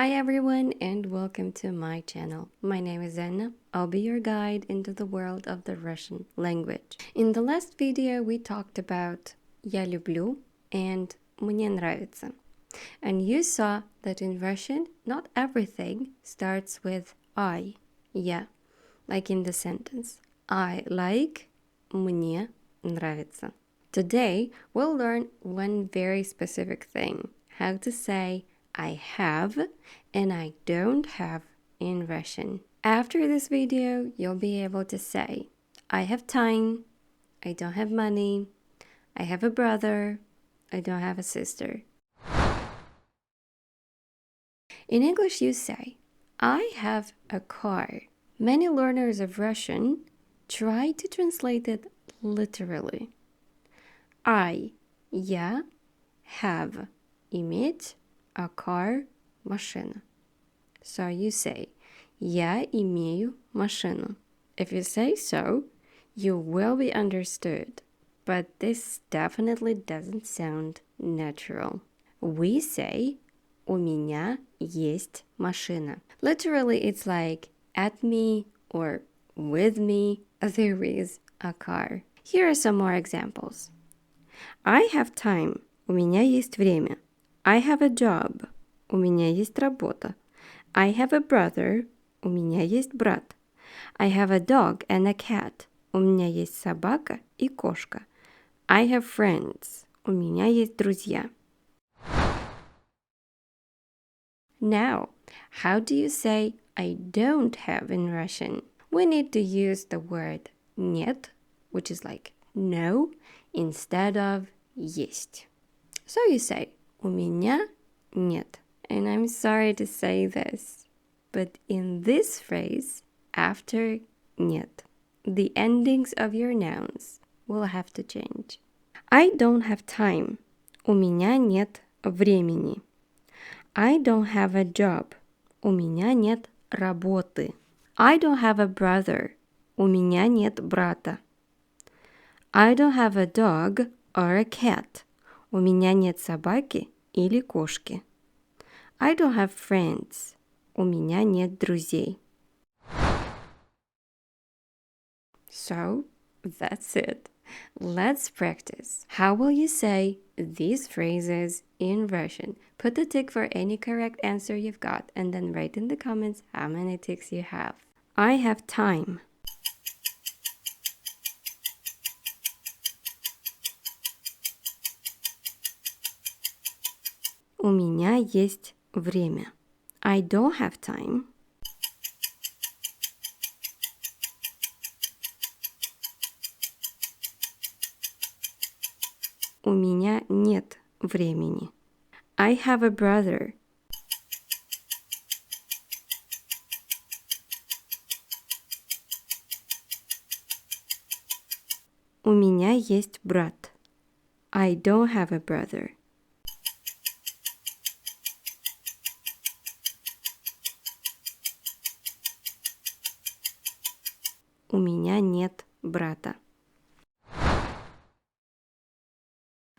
Hi everyone and welcome to my channel. My name is Anna. I'll be your guide into the world of the Russian language. In the last video we talked about я люблю and мне нравится. And you saw that in Russian not everything starts with I, я, like in the sentence I like, мне нравится. Today we'll learn one very specific thing, how to say I have and I don't have in Russian. After this video, you'll be able to say, I have time, I don't have money, I have a brother, I don't have a sister. In English, you say, I have a car. Many learners of Russian try to translate it literally. Я, have, иметь, a car, машина. So you say, я имею машину. If you say so, you will be understood. But this definitely doesn't sound natural. We say, у меня есть машина. Literally, it's like, at me or with me, there is a car. Here are some more examples. I have time. У меня есть время. I have a job. У меня есть работа. I have a brother. У меня есть брат. I have a dog and a cat. У меня есть собака и кошка. I have friends. У меня есть друзья. Now, how do you say I don't have in Russian? We need to use the word нет, which is like no, instead of есть. So you say, у меня нет. And I'm sorry to say this, but in this phrase, after нет, the endings of your nouns will have to change. I don't have time. У меня нет времени. I don't have a job. У меня нет работы. I don't have a brother. У меня нет брата. I don't have a dog or a cat. У меня нет собаки или кошки. I don't have friends. У меня нет друзей. So, that's it. Let's practice. How will you say these phrases in Russian? Put the tick for any correct answer you've got and then write in the comments how many ticks you have. I have time. У меня есть время. I don't have time. У меня нет времени. I have a brother. У меня есть брат. I don't have a brother. У меня нет брата.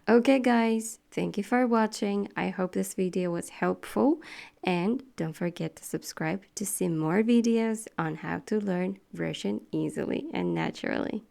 Okay guys, thank you for watching. I hope this video was helpful and don't forget to subscribe to see more videos on how to learn Russian easily and naturally.